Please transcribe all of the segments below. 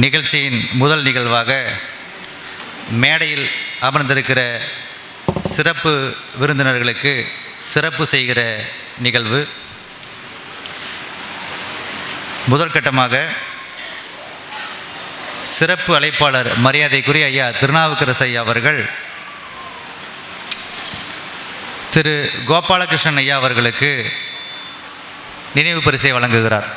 நிகழ்ச்சியின் முதல் நிகழ்வாக மேடையில் அமர்ந்திருக்கிற சிறப்பு விருந்தினர்களுக்கு சிறப்பு செய்கிற நிகழ்வு. முதல் கட்டமாக சிறப்பு அழைப்பாளர் மரியாதைக்குரிய ஐயா திருநாவுக்கரசு ஐயா அவர்கள் திரு கோபாலகிருஷ்ணன் ஐயா அவர்களுக்கு நினைவு பரிசை வழங்குகிறார்.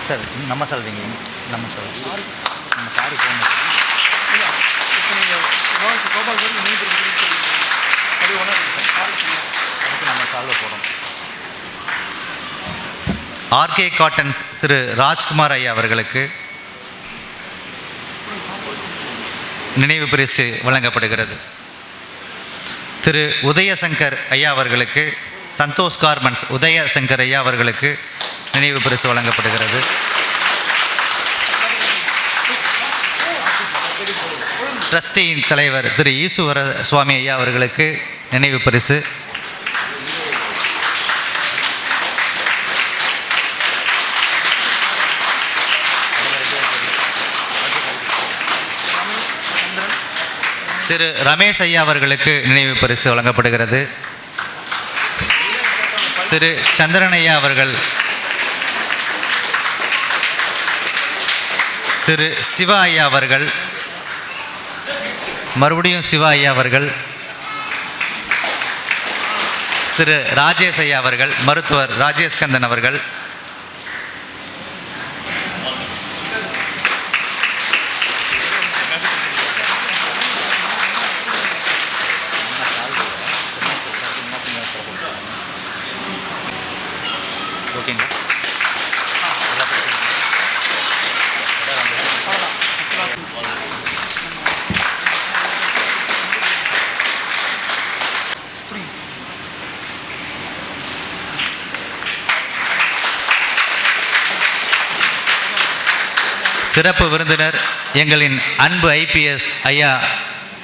சார் நம்ம சொல்வீங்க நம்ம சாரி ஆர்கே காட்டன்ஸ் திரு ராஜ்குமார் ஐயா அவர்களுக்கு நினைவு பரிசு வழங்கப்படுகிறது. திரு உதயசங்கர் ஐயா அவர்களுக்கு, சந்தோஷ் கார்மெண்ட்ஸ் உதயசங்கர் ஐயா அவர்களுக்கு நினைவு பரிசு வழங்கப்படுகிறது. ட்ரஸ்டியின் தலைவர் திரு ஈசுவர சுவாமி ஐயா அவர்களுக்கு நினைவு பரிசு. திரு ரமேஷ் ஐயா அவர்களுக்கு நினைவு பரிசு வழங்கப்படுகிறது. திரு சந்திரன் ஐயா அவர்கள், திரு சிவா ஐயா அவர்கள், மறுபடியும் சிவா ஐயா அவர்கள், திரு ராஜேஷ் ஐயா அவர்கள், மருத்துவர் ராஜேஷ் கந்தன் அவர்கள், ஓகேங்களா, சிறப்பு விருந்தினர் எங்களின் அன்பு ஐபிஎஸ் ஐயா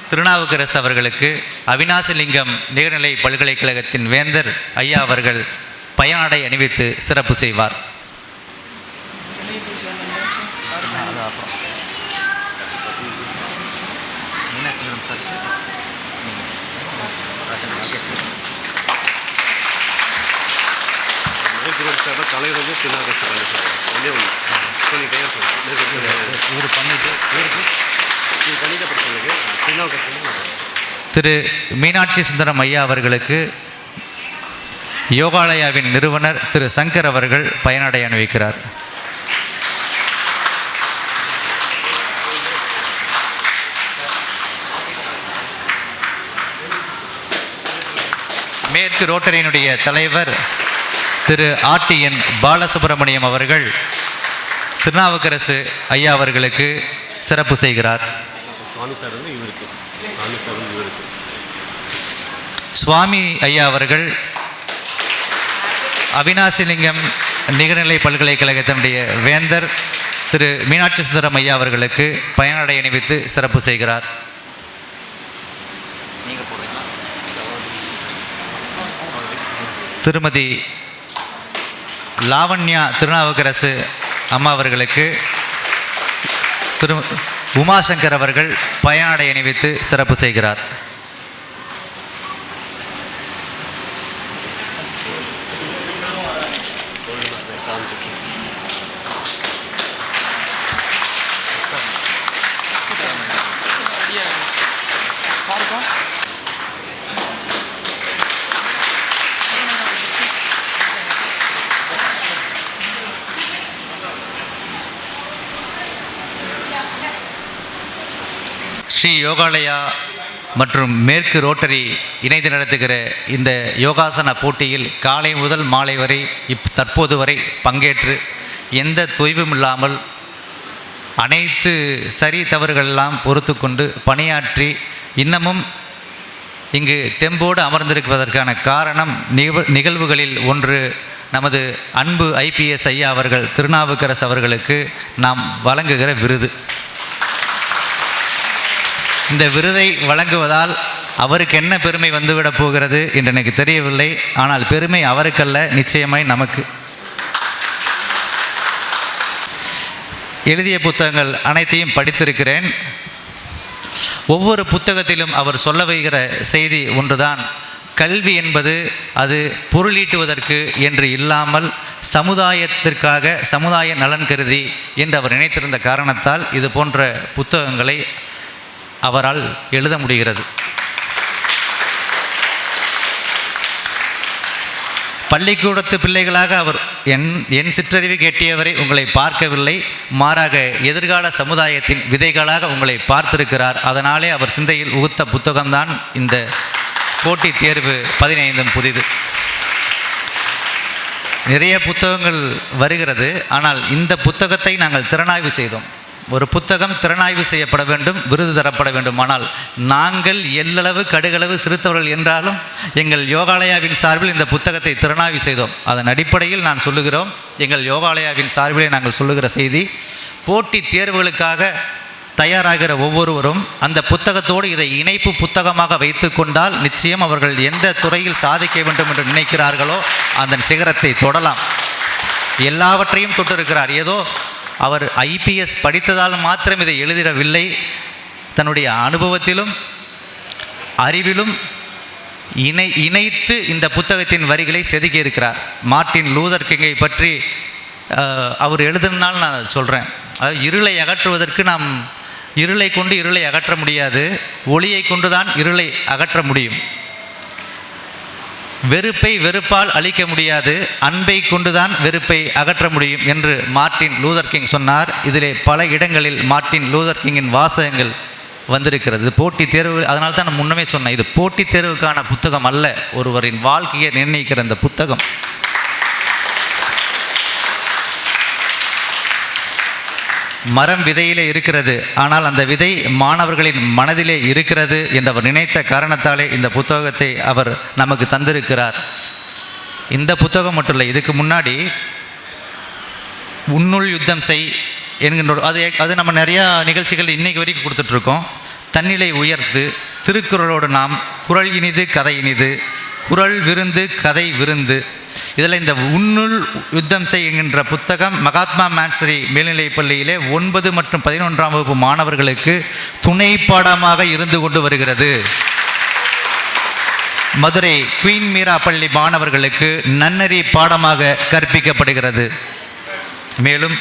திருநாவுக்கரசு அவர்களுக்கு அவினாசிலிங்கம் நிகர்நிலை பல்கலைக்கழகத்தின் வேந்தர் ஐயா அவர்கள் பயனாடை அணிவித்து சிறப்பு செய்வார். திரு மீனாட்சி சுந்தரம் ஐயா அவர்களுக்கு யோகாலயாவின் நிறுவனர் திரு சங்கர் அவர்கள் பயனாடை அணிவிக்கிறார். மேற்கு ரோட்டரியினுடைய தலைவர் திரு ஆர்டிஎன் பாலசுப்ரமணியம் அவர்கள் திருநாவுக்கரசு ஐயா அவர்களுக்கு சிறப்பு செய்கிறார். சுவாமி ஐயா அவர்கள் அவினாசிலிங்கம் நிகர்நிலை பல்கலைக்கழகத்தினுடைய வேந்தர் திரு மீனாட்சி சுந்தரம் ஐயா அவர்களுக்கு பயனாடை அணிவித்து சிறப்பு செய்கிறார். திருமதி லாவண்யா திருநாவுக்கரசு அம்மா அவர்களுக்கு திரு உமாசங்கர் அவர்கள் பயனாடை அணிவித்து சிறப்பு செய்கிறார். ஸ்ரீ யோகாலயா மற்றும் மேற்கு ரோட்டரி இணைந்து நடத்துகிற இந்த யோகாசன போட்டியில் காலை முதல் மாலை வரை தற்போது வரை பங்கேற்று எந்த தொய்வும் இல்லாமல் அனைத்து சரி தவறுகளெல்லாம் பொறுத்து கொண்டு பணியாற்றி இன்னமும் இங்கு தெம்போடு அமர்ந்திருப்பதற்கான காரணம் நிகழ்வுகளில் ஒன்று நமது அன்பு ஐபிஎஸ் ஐயா அவர்கள் திருநாவுக்கரசு அவர்களுக்கு நாம் வழங்குகிற விருது. இந்த விருதை வழங்குவதால் அவருக்கு என்ன பெருமை வந்துவிடப் போகிறது என்று எனக்கு தெரியவில்லை. ஆனால் பெருமை அவருக்கல்ல, நிச்சயமாய் நமக்கு. எழுதிய புத்தகங்கள் அனைத்தையும் படித்திருக்கிறேன். ஒவ்வொரு புத்தகத்திலும் அவர் சொல்ல வைக்கிற செய்தி ஒன்றுதான். கல்வி என்பது அது பொருளீட்டுவதற்கு என்று இல்லாமல் சமுதாயத்திற்காக, சமுதாய நலன் கருதி என்று அவர் நினைத்திருந்த காரணத்தால் இது போன்ற புத்தகங்களை அவரால் எழுத முடிகிறது. பள்ளிக்கூடத்து பிள்ளைகளாக அவர் என் சிற்றறிவு கேட்டியவரை உங்களை பார்க்கவில்லை, மாறாக எதிர்கால சமுதாயத்தின் விதைகளாக உங்களை பார்த்திருக்கிறார். அதனாலே அவர் சிந்தையில் உகுத்த புத்தகம்தான் இந்த போட்டித் தேர்வு 15 புதிது. நிறைய புத்தகங்கள் வருகிறது. ஆனால் இந்த புத்தகத்தை நாங்கள் திறனாய்வு செய்தோம். ஒரு புத்தகம் திறனாய்வு செய்யப்பட வேண்டும், விருது தரப்பட வேண்டும். ஆனால் நாங்கள் எல்லளவு கடுகளவு சிறுத்தவர்கள் என்றாலும் எங்கள் யோகாலயாவின் சார்பில் இந்த புத்தகத்தை திறனாய்வு செய்தோம். அதன் அடிப்படையில் நான் சொல்லுகிறோம், எங்கள் யோகாலயாவின் சார்பிலே நாங்கள் சொல்லுகிற செய்தி, போட்டித் தேர்வுகளுக்காக தயாராகிற ஒவ்வொருவரும் அந்த புத்தகத்தோடு இதை இணைப்பு புத்தகமாக வைத்து கொண்டால் நிச்சயம் அவர்கள் எந்த துறையில் சாதிக்க வேண்டும் என்று நினைக்கிறார்களோ அந்த சிகரத்தை தொடலாம். எல்லாவற்றையும் தொட்டிருக்கிறார். ஏதோ அவர் ஐபிஎஸ் படித்ததால் மாத்திரம் இதை எழுதிடவில்லை, தன்னுடைய அனுபவத்திலும் அறிவிலும் இணைத்து இந்த புத்தகத்தின் வரிகளை செதுக்கி இருக்கிறார். மார்ட்டின் லூதர் கிங்கை பற்றி அவர் எழுதுனால நான் சொல்கிறேன். அதாவது இருளை அகற்றுவதற்கு நாம் இருளை கொண்டு இருளை அகற்ற முடியாது, ஒளியை கொண்டு தான் இருளை அகற்ற முடியும். வெறுப்பை வெறுப்பால் அழிக்க முடியாது, அன்பை கொண்டுதான் வெறுப்பை அகற்ற முடியும் என்று மார்ட்டின் லூதர் கிங் சொன்னார். இதிலே பல இடங்களில் மார்ட்டின் லூதர் கிங்கின் வாசகங்கள் வந்திருக்கிறது. போட்டித் தேர்வு, அதனால தான் நான் முன்னமே சொன்னேன், இது போட்டித் தேர்வுக்கான புத்தகம் அல்ல, ஒருவரின் வாழ்க்கையை நிர்ணயிக்கிற இந்த புத்தகம். மரம் விதையிலே இருக்கிறது, ஆனால் அந்த விதை மாணவர்களின் மனதிலே இருக்கிறது என்று அவர் நினைத்த காரணத்தாலே இந்த புத்தகத்தை அவர் நமக்கு தந்திருக்கிறார். இந்த புத்தகம் மட்டும் இல்லை, இதுக்கு முன்னாடி உன்னுள் யுத்தம் செய் என்கின்ற அது நம்ம நிறையா நிகழ்ச்சிகள் இன்றைக்கு வரைக்கும் கொடுத்துட்ருக்கோம். தன்னிலை உயர்த்து, திருக்குறளோடு நாம், குறள் இனிது கதை இனிது, குறள் விருந்து கதை விருந்து. இதில் இந்த உன்னுள் யுத்தம் செய்கின்ற புத்தகம் மகாத்மா மான்சரி மேல்நிலைப் பள்ளியிலே 9 மற்றும் 11ஆம் வகுப்பு மாணவர்களுக்கு துணை பாடமாக இருந்து கொண்டு வருகிறது. மதுரை குயின் மீரா பள்ளி மாணவர்களுக்கு நன்னறி பாடமாக கற்பிக்கப்படுகிறது. மேலும்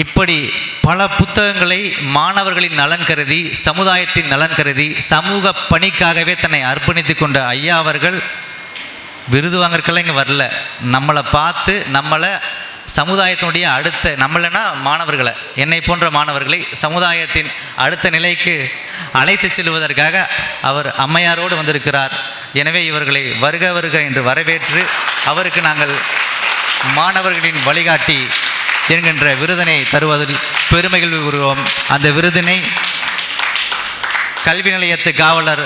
இப்படி பல புத்தகங்களை மாணவர்களின் நலன் கருதி, சமுதாயத்தின் நலன் கருதி, சமூக பணிக்காகவே தன்னை அர்ப்பணித்து கொண்ட ஐயா அவர்கள் விருது வாங்கறதுக்கெல்லாம் இங்கே வரல. நம்மளை பார்த்து நம்மளை சமுதாயத்தினுடைய அடுத்த, நம்மளனா மாணவர்களை, என்னை போன்ற மாணவர்களை சமுதாயத்தின் அடுத்த நிலைக்கு அழைத்து செல்வதற்காக அவர் அம்மையாரோடு வந்திருக்கிறார். எனவே இவர்களை வருக வருக என்று வரவேற்று அவருக்கு நாங்கள் மாணவர்களின் வழிகாட்டி என்கின்ற விருதினை தருவதில் பெருமைகள் கூறுவோம். அந்த விருதினை கல்வி நிலையத்து காவலர்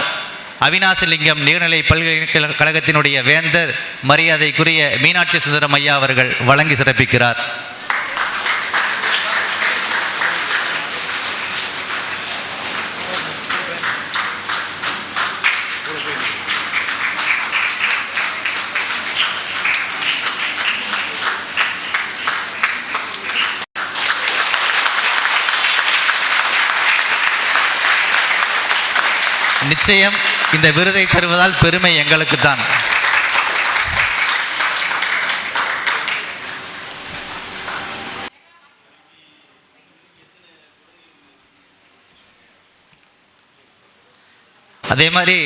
அவினாசிலிங்கம் நீர்நிலை பல்கலைக்கழகத்தினுடைய வேந்தர் மரியாதைக்குரிய மீனாட்சி சுந்தரம் ஐயா அவர்கள் வழங்கி சிறப்பிக்கிறார். நிச்சயம் இந்த விருதை தருவதால் பெருமை எங்களுக்கு தான். அதே மாதிரி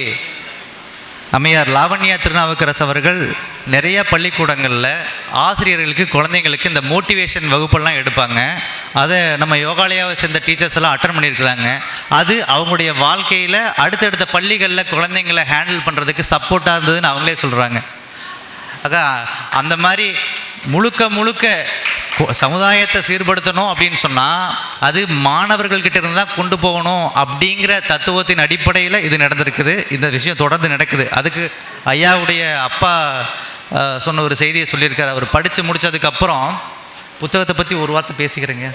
அம்மையார் லாவண்யா திருநாவுக்கரசு அவர்கள் நிறைய பள்ளிக்கூடங்களில் ஆசிரியர்களுக்கு, குழந்தைங்களுக்கு இந்த மோட்டிவேஷன் வகுப்பெல்லாம் எடுப்பாங்க. அதை நம்ம யோகாலயாவை சேர்ந்த டீச்சர்ஸ் எல்லாம் அட்டன் பண்ணியிருக்கிறாங்க. அது அவங்களுடைய வாழ்க்கையில் அடுத்தடுத்த பள்ளிகளில் குழந்தைங்களை ஹேண்டில் பண்ணுறதுக்கு சப்போர்ட்டாக இருந்ததுன்னு அவங்களே சொல்கிறாங்க. அதான் அந்த மாதிரி முழுக்க சமுதாயத்தை சீர்படுத்தணும் அப்படின்னு சொன்னால் அது மாணவர்கள்கிட்ட இருந்து தான் கொண்டு போகணும் அப்படிங்கிற தத்துவத்தின் அடிப்படையில் இது நடந்திருக்குது. இந்த விஷயம் தொடர்ந்து நடக்குது. அதுக்கு ஐயாவுடைய அப்பா சொன்ன ஒரு செய்தியை சொல்லியிருக்கார். அவர் படித்து முடித்ததுக்கப்புறம் புத்தகத்தை பற்றி ஒரு வார்த்தை பேசிக்கிறேங்க.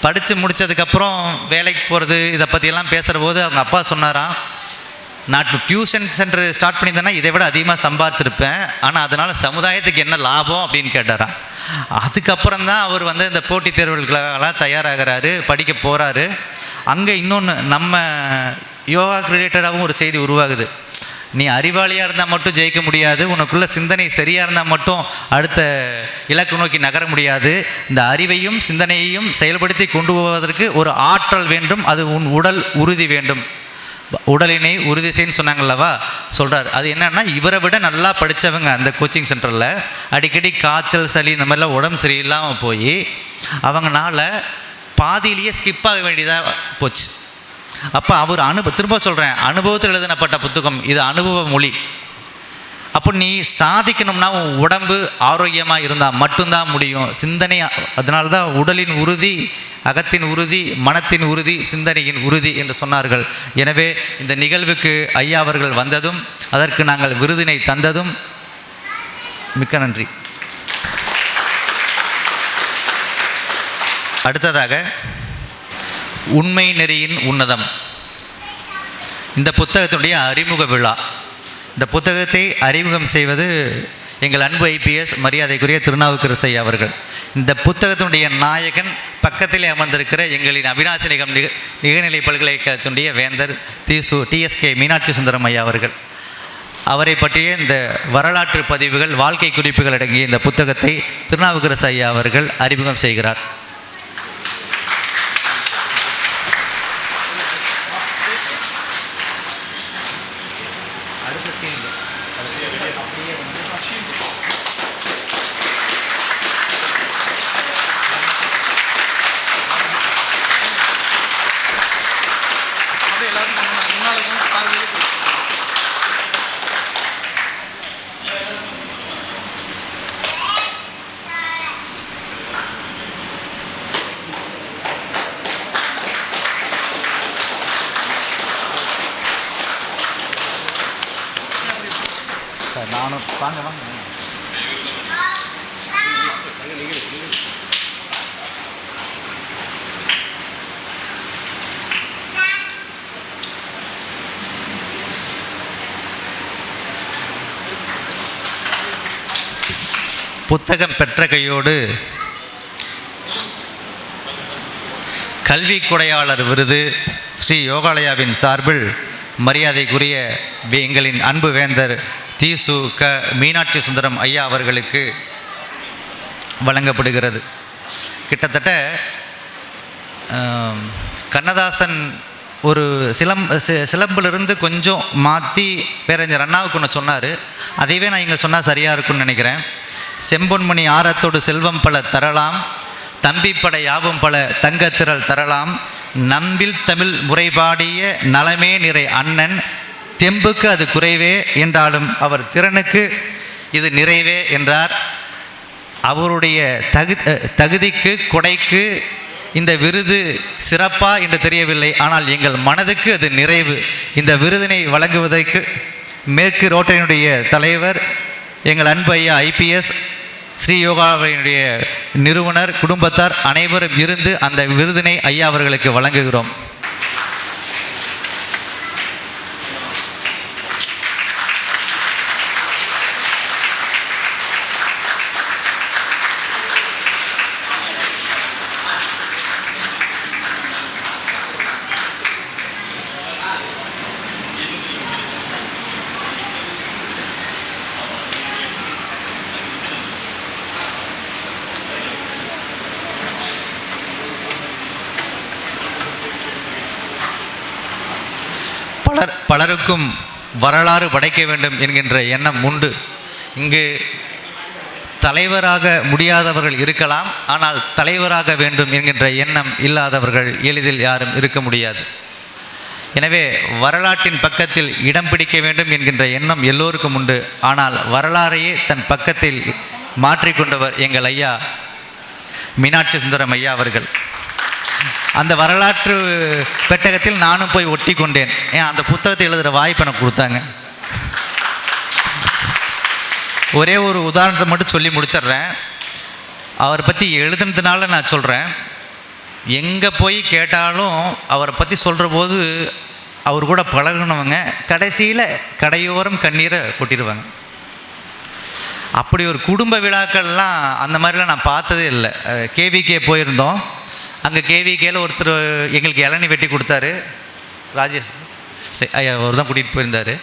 படித்து முடித்ததுக்கப்புறம் வேலைக்கு போகிறது இதை பற்றியெல்லாம் பேசுகிற போது அவங்க அப்பா சொன்னாராம், நான் டியூஷன் சென்டர் ஸ்டார்ட் பண்ணியிருந்தேன்னா இதை விட அதிகமாக சம்பாதிச்சிருப்பேன், ஆனால் அதனால் சமுதாயத்துக்கு என்ன லாபம் அப்படின்னு கேட்டாராம். அதுக்கப்புறம் தான் அவர் வந்து இந்த போட்டித் தேர்வுகளுக்கெல்லாம் தயாராகிறாரு, படிக்க போகிறாரு. அங்கே இன்னொன்று நம்ம யோகா ரிலேட்டடாகவும் ஒரு செய்தி உருவாகுது. நீ அறிவாளியாக இருந்தால் மட்டும் ஜெயிக்க முடியாது, உனக்குள்ள சிந்தனை சரியாக இருந்தால் மட்டும் அடுத்த இலக்கு நோக்கி நகர முடியாது. இந்த அறிவையும் சிந்தனையையும் செயல்படுத்தி கொண்டு போவதற்கு ஒரு ஆற்றல் வேண்டும், அது உன் உடல் உறுதி வேண்டும். உடலினை உறுதி செய்யன்னு சொன்னாங்கல்லவா, சொல்கிறார். அது என்னன்னா, இவரை விட நல்லா படித்தவங்க அந்த கோச்சிங் சென்டரில் அடிக்கடி காய்ச்சல் சளி இந்த மாதிரிலாம் உடம்பு சரியில்லாமல் போய் அவங்களால பாதியிலேயே ஸ்கிப் ஆக வேண்டியதாக போச்சு. அப்போ அவர் திரும்ப சொல்கிறேன், அனுபவத்தில் எழுதப்பட்ட புத்தகம் இது, அனுபவ மொழி. அப்போ நீ சாதிக்கணும்னா உன் உடம்பு ஆரோக்கியமாக இருந்தால் மட்டும்தான் முடியும். சிந்தனை, அதனால தான் உடலின் உறுதி அகத்தின் உறுதி, மனத்தின் உறுதி, சிந்தனையின் உறுதி என்று சொன்னார்கள். எனவே இந்த நிகழ்வுக்கு ஐயா அவர்கள் வந்ததும் அதற்கு நாங்கள் விருதினை தந்ததும் மிக்க நன்றி. அடுத்ததாக உண்மை நெறியின் உன்னதம், இந்த புத்தகத்தினுடைய அறிமுக விழா. இந்த புத்தகத்தை அறிமுகம் செய்வது எங்கள் அன்பு ஐபிஎஸ் மரியாதைக்குரிய திருநாவுக்கரசு ஐயா அவர்கள். இந்த புத்தகத்தினுடைய நாயகன் பக்கத்திலே அமர்ந்திருக்கிற எங்களின் அவிநாசினிகம் நிகழ்நிலை பல்கலைக்கழகத்தினுடைய வேந்தர் TSK மீனாட்சி சுந்தரம் ஐயா அவர்கள். அவரை பற்றிய இந்த வரலாற்று பதிவுகள், வாழ்க்கை குறிப்புகள் அடங்கிய இந்த புத்தகத்தை திருநாவுக்கரசு ஐயா அவர்கள் அறிமுகம் செய்கிறார். நானும் வாங்க வாங்க. புத்தகம் பெற்ற கையோடு கல்வி கொடையாளர் விருது ஸ்ரீ யோகாலயாவின் சார்பில் மரியாதைக்குரிய எங்களின் அன்பு வேந்தர் TSK மீனாட்சி சுந்தரம் ஐயா அவர்களுக்கு வழங்கப்படுகிறது. கிட்டத்தட்ட கண்ணதாசன் ஒரு சிலம்பிலிருந்து கொஞ்சம் மாற்றி பேரறிஞர் அண்ணாவுக்கு ஒன்று சொன்னார். அதையவே நான் இங்கே சொன்னால் சரியாக இருக்குன்னு நினைக்கிறேன். செம்பொன்மணி ஆரத்தோடு செல்வம் பல தரலாம், தம்பிப்படை யாவும் பல தங்கத்திரள் தரலாம், நம்பில் தமிழ் முறைபாடிய நலமே நிறை அண்ணன், தெம்புக்கு அது குறைவே என்றாலும் அவர் திறனுக்கு இது நிறைவே என்றார். அவருடைய தகுதிக்கு கொடைக்கு இந்த விருது சிறப்பா என்று தெரியவில்லை, ஆனால் எங்கள் மனதுக்கு அது நிறைவு. இந்த விருதினை வழங்குவதற்கு மேற்கு ரோட்டரியினுடைய தலைவர் எங்கள் அன்பு ஐயா IPS ஸ்ரீ யோகாவினுடைய நிறுவனர் குடும்பத்தார் அனைவரும் இருந்து அந்த விருதினை ஐயா அவர்களுக்கு வழங்குகிறோம். பலருக்கும் வரலாறு படைக்க வேண்டும் என்கின்ற எண்ணம் உண்டு. இங்கு தலைவராக முடியாதவர்கள் இருக்கலாம், ஆனால் தலைவராக வேண்டும் என்கின்ற எண்ணம் இல்லாதவர்கள் எளிதில் யாரும் இருக்க முடியாது. எனவே வரலாற்றின் பக்கத்தில் இடம் பிடிக்க வேண்டும் என்கின்ற எண்ணம் எல்லோருக்கும் உண்டு. ஆனால் வரலாறையே தன் பக்கத்தில் மாற்றிக்கொண்டவர் எங்கள் ஐயா மீனாட்சி சுந்தரம் ஐயா அவர்கள். அந்த வரலாற்று பெட்டகத்தில் நானும் போய் ஒட்டி கொண்டேன். ஏன் அந்த புத்தகத்தை எழுதுகிற வாய்ப்பு எனக்கு கொடுத்தாங்க. ஒரே ஒரு உதாரணத்தை மட்டும் சொல்லி முடிச்சிடுறேன். அவரை பற்றி எழுதுனதுனால நான் சொல்கிறேன். எங்கே போய் கேட்டாலும் அவரை பற்றி சொல்கிற போது அவர் கூட பழகினவங்க கடைசியில் கடையோரம் கண்ணீரை கொட்டிடுவாங்க. அப்படி ஒரு குடும்ப விழாக்கள்லாம் அந்த மாதிரிலாம் நான் பார்த்ததே இல்லை. கேவிகே போயிருந்தோம். அங்கே கேவிகேயில் ஒருத்தர் எங்களுக்கு இளநீ வெட்டி கொடுத்தாரு. ராஜேஷ் ஐயா அவர் தான் கூட்டிகிட்டு போயிருந்தார்.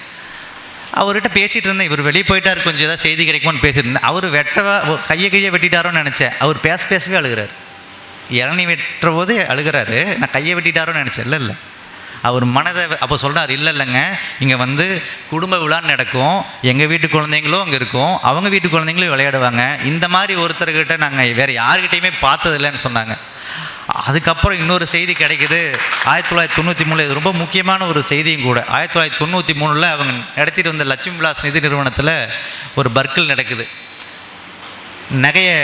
அவர்கிட்ட பேசிகிட்டு இருந்தேன். இவர் வெளியே போயிட்டார், கொஞ்சம் ஏதாவது செய்தி கிடைக்குமான்னு பேசிட்டு இருந்தேன். அவர் கையை வெட்டிட்டாரோன்னு நினச்சேன். அவர் பேசவே அழுகிறார். இளநீ வெட்டுற போது அழுகிறாரு. நான் கையை வெட்டிட்டாரோன்னு நினச்சேன். இல்லை அவர் மனதை அப்போ சொல்கிறார், இல்லைங்க இங்கே வந்து குடும்ப விழான்னு நடக்கும், எங்கள் வீட்டு குழந்தைங்களும் அங்கே இருக்கும், அவங்க வீட்டு குழந்தைங்களும் விளையாடுவாங்க. இந்த மாதிரி ஒருத்தர்கிட்ட நாங்கள் வேறு யாருக்கிட்டையுமே பார்த்ததில்லைன்னு சொன்னாங்க. அதுக்கப்புறம் இன்னொரு செய்தி கிடைக்குது. 1993 இது ரொம்ப முக்கியமான ஒரு செய்தியும் கூட. 1993 அவங்க நடத்திட்டு வந்த லட்சுமி விலாஸ் நிதி நிறுவனத்தில் ஒரு பர்க்கில் நடக்குது. நகையை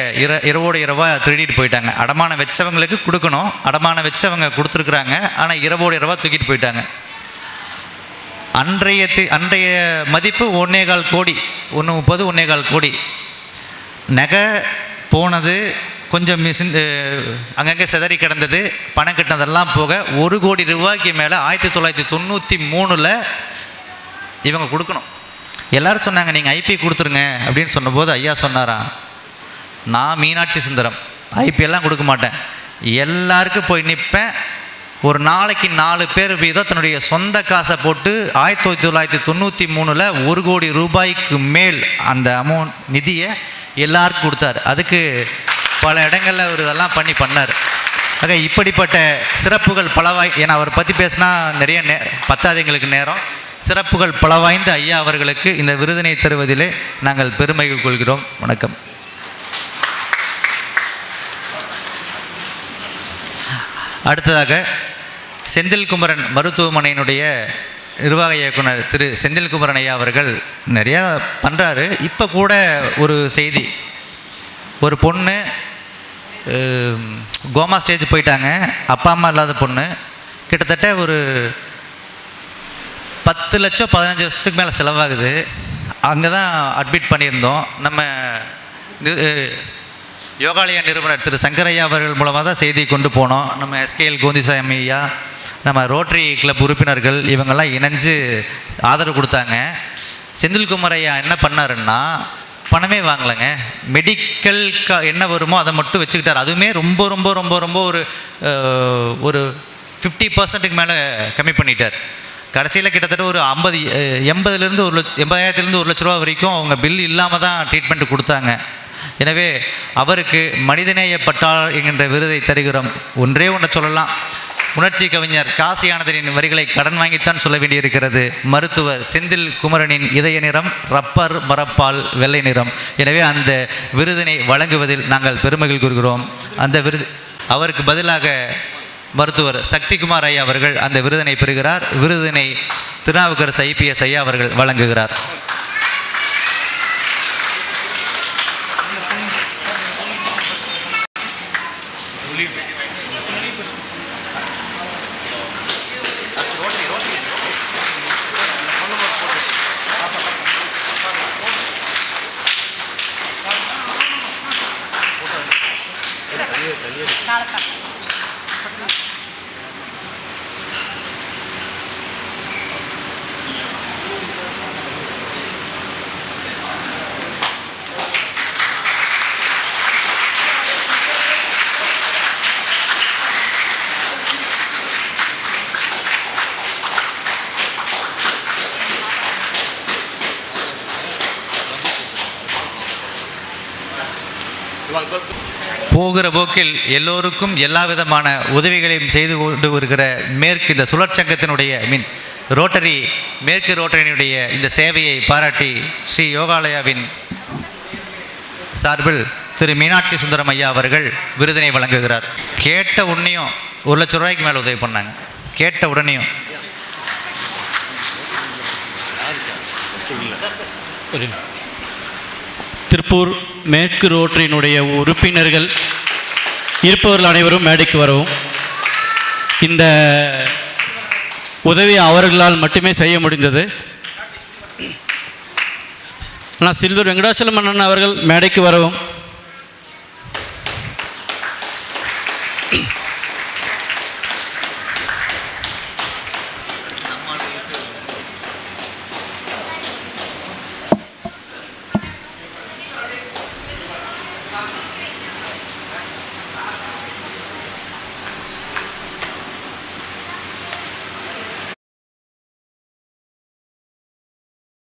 இரவோடு இரவாக திருடிட்டு போயிட்டாங்க. அடமானம் வச்சவங்களுக்கு கொடுக்கணும், அடமானம் வச்சவங்க கொடுத்துருக்குறாங்க, ஆனால் இரவோடு இரவாக தூக்கிட்டு போயிட்டாங்க. அன்றைய மதிப்பு 1.25 கோடி, 1.30 1.25 கோடி. நகை போனது கொஞ்சம் அங்கங்கே சிதறி கிடந்தது. பணம் கட்டினதெல்லாம் போக 1 கோடி ரூபாய்க்கு மேலே 1993 இவங்க கொடுக்கணும். எல்லோரும் சொன்னாங்க நீங்கள் ஐபி கொடுத்துருங்க அப்படின்னு சொன்னபோது ஐயா சொன்னாராம், நான் மீனாட்சி சுந்தரம் ஐபிஎல்லாம் கொடுக்க மாட்டேன், எல்லாருக்கும் போய் நிற்பேன், ஒரு நாளைக்கு 4 பேர் வீதம் தன்னுடைய சொந்த காசை போட்டு 1993 1 கோடி ரூபாய்க்கு மேல் அந்த நிதியை எல்லாருக்கும் கொடுத்தார். அதுக்கு பல இடங்களில் அவர் இதெல்லாம் பண்ணார். ஆக இப்படிப்பட்ட சிறப்புகள் ஏன்னா அவரை பற்றி பேசினா நிறைய பத்தாது எங்களுக்கு நேரம். சிறப்புகள் பல வாய்ந்த ஐயா அவர்களுக்கு இந்த விருதினை தருவதிலே நாங்கள் பெருமை கொள்கிறோம். வணக்கம். அடுத்ததாக செந்தில்குமரன் மருத்துவமனையினுடைய நிர்வாக இயக்குனர் திரு செந்தில்குமரன் ஐயா அவர்கள் நிறையா பண்ணுறாரு. இப்போ கூட ஒரு செய்தி, ஒரு பொண்ணு கோமா ஸ்டேஜ் போயிட்டாங்க, அப்பா அம்மா இல்லாத பொண்ணு, கிட்டத்தட்ட ஒரு 10 லட்சம் 15 வருஷத்துக்கு மேலே செலவாகுது. அங்கே தான் அட்மிட் பண்ணியிருந்தோம். நம்ம யோகாலயா நிறுவனர் திரு சங்கரையா அவர்கள் மூலமாக தான் செய்தி கொண்டு போனோம். நம்ம எஸ்கேஎல் கோந்திசாமி ஐயா, நம்ம ரோட்டரி கிளப் உறுப்பினர்கள் இவங்கெல்லாம் இணைஞ்சு ஆதரவு கொடுத்தாங்க. செந்தில்குமார் ஐயா என்ன பண்ணாருன்னா, பணமே வாங்கலைங்க, மெடிக்கல் என்ன வருமோ அதை மட்டும் வச்சுக்கிட்டார். அதுவுமே ரொம்ப ரொம்ப ரொம்ப ரொம்ப ஒரு 50% மேலே கம்மி பண்ணிட்டார். கடைசியில் கிட்டத்தட்ட ஒரு 80,000 1 லட்ச ரூபா வரைக்கும் அவங்க பில் இல்லாமல் தான் ட்ரீட்மெண்ட் கொடுத்தாங்க. எனவே அவருக்கு மனிதநேய பட்டாளர் என்கின்ற விருதை தருகிறோம். ஒன்றே ஒன்று சொல்லலாம், உணர்ச்சி கவிஞர் காசி ஆனந்தனின் வரிகளை கடன் வாங்கித்தான் சொல்ல வேண்டியிருக்கிறது. மருத்துவர் செந்தில் குமரனின் இதய நிறம் ரப்பர் மரப்பால் வெள்ளை நிறம். எனவே அந்த விருதினை வழங்குவதில் நாங்கள் பெருமகிழ் கூறுகிறோம். அந்த அவருக்கு பதிலாக மருத்துவர் சக்திகுமார் ஐயா அவர்கள் அந்த விருதினை பெறுகிறார். விருதினை திருநாவுக்கரசு IPS ஐயா அவர்கள் வழங்குகிறார். போகிற போக்கில் எல்லோருக்கும் எல்லா விதமான உதவிகளையும் செய்து கொண்டு வருகிற இந்த சுழற்சங்கத்தினுடைய ரோட்டரி மேற்கு ரோட்டரியினுடைய இந்த சேவையை பாராட்டி ஸ்ரீ யோகாலயாவின் சார்பில் திரு மீனாட்சி சுந்தரம் ஐயா அவர்கள் விருதினை வழங்குகிறார். கேட்ட உடனேயும் 1 லட்ச ரூபாய்க்கு மேலே உதவி பண்ணாங்க. கேட்ட உடனேயும் திருப்பூர் மேற்கு ரோட்டரியினுடைய உறுப்பினர்கள் இருப்பவர்கள் அனைவரும் மேடைக்கு வரவும். இந்த உதவி அவர்களால் மட்டுமே செய்ய முடிந்தது. ஆனால் சில்வர் வெங்கடாச்சலம் அண்ணன் அவர்கள் மேடைக்கு வரவும்.